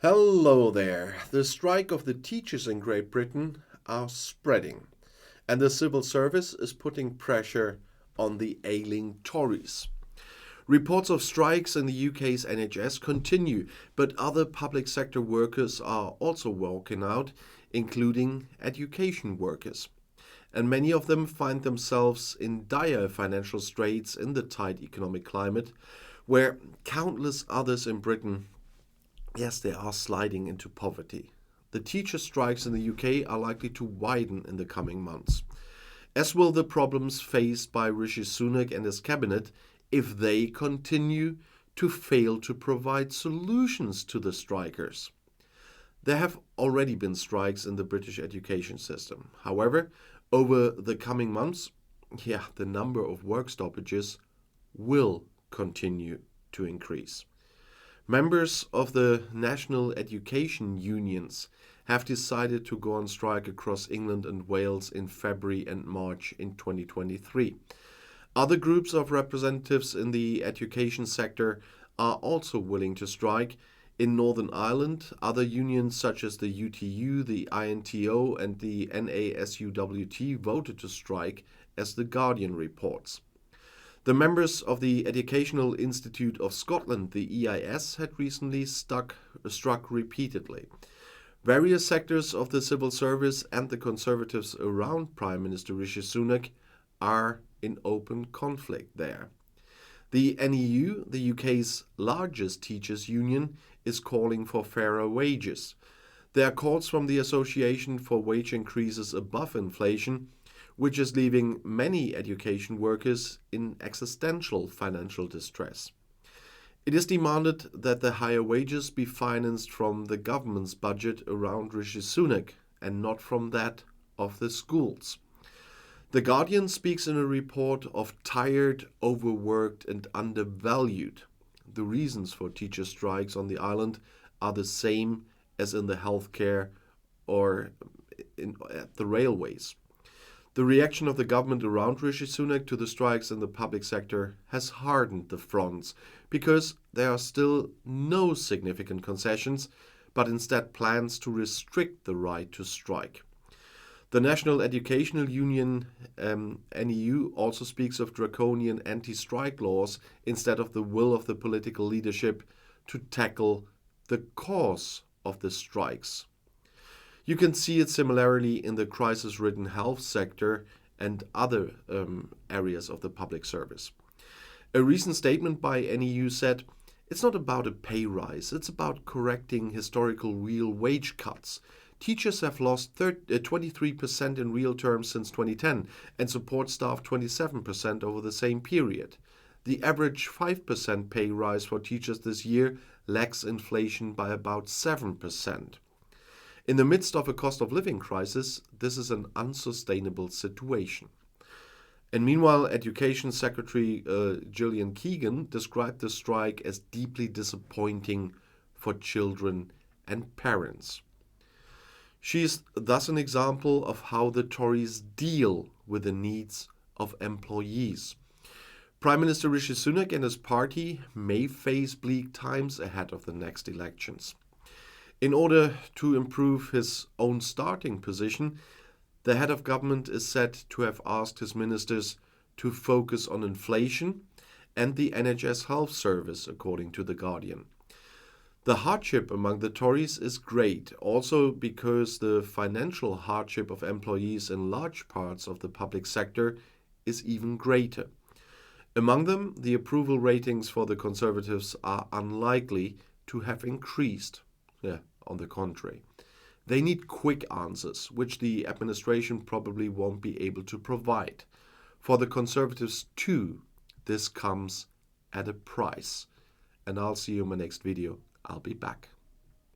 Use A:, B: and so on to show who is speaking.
A: Hello there. The strike of the teachers in Great Britain are spreading, and the civil service is putting pressure on the ailing Tories. Reports of strikes in the UK's NHS continue, but other public sector workers are also walking out, including education workers. And many of them find themselves in dire financial straits in the tight economic climate, where countless others in Britain, yes, they are sliding into poverty. The teacher strikes in the UK are likely to widen in the coming months, as will the problems faced by Rishi Sunak and his cabinet if they continue to fail to provide solutions to the strikers. There have already been strikes in the British education system. However, over the coming months, the number of work stoppages will continue to increase. Members of the national education unions have decided to go on strike across England and Wales in February and March in 2023. Other groups of representatives in the education sector are also willing to strike. In Northern Ireland, other unions such as the UTU, the INTO, and the NASUWT voted to strike, as The Guardian reports. The members of the Educational Institute of Scotland, the EIS, had recently struck repeatedly. Various sectors of the civil service and the Conservatives around Prime Minister Rishi Sunak are in open conflict there. The NEU, the UK's largest teachers' union, is calling for fairer wages. There are calls from the Association for wage increases above inflation, which is leaving many education workers in existential financial distress. It is demanded that the higher wages be financed from the government's budget around Rishi Sunak and not from that of the schools. The Guardian speaks in a report of tired, overworked and undervalued. The reasons for teacher strikes on the island are the same as in the healthcare or at the railways. The reaction of the government around Rishi Sunak to the strikes in the public sector has hardened the fronts because there are still no significant concessions, but instead plans to restrict the right to strike. The National Educational Union, NEU, also speaks of draconian anti-strike laws instead of the will of the political leadership to tackle the cause of the strikes. You can see it similarly in the crisis-ridden health sector and other areas of the public service. A recent statement by NEU said, "It's not about a pay rise, it's about correcting historical real wage cuts. Teachers have lost 23% in real terms since 2010 and support staff 27% over the same period. The average 5% pay rise for teachers this year lags inflation by about 7%. In the midst of a cost of living crisis, this is an unsustainable situation." And meanwhile, Education Secretary Gillian Keegan described the strike as deeply disappointing for children and parents. She is thus an example of how the Tories deal with the needs of employees. Prime Minister Rishi Sunak and his party may face bleak times ahead of the next elections. In order to improve his own starting position, the head of government is said to have asked his ministers to focus on inflation and the NHS health service, according to The Guardian. The hardship among the Tories is great, also because the financial hardship of employees in large parts of the public sector is even greater. Among them, the approval ratings for the Conservatives are unlikely to have increased. On the contrary. They need quick answers, which the administration probably won't be able to provide. For the Conservatives too, this comes at a price. And I'll see you in my next video. I'll be back.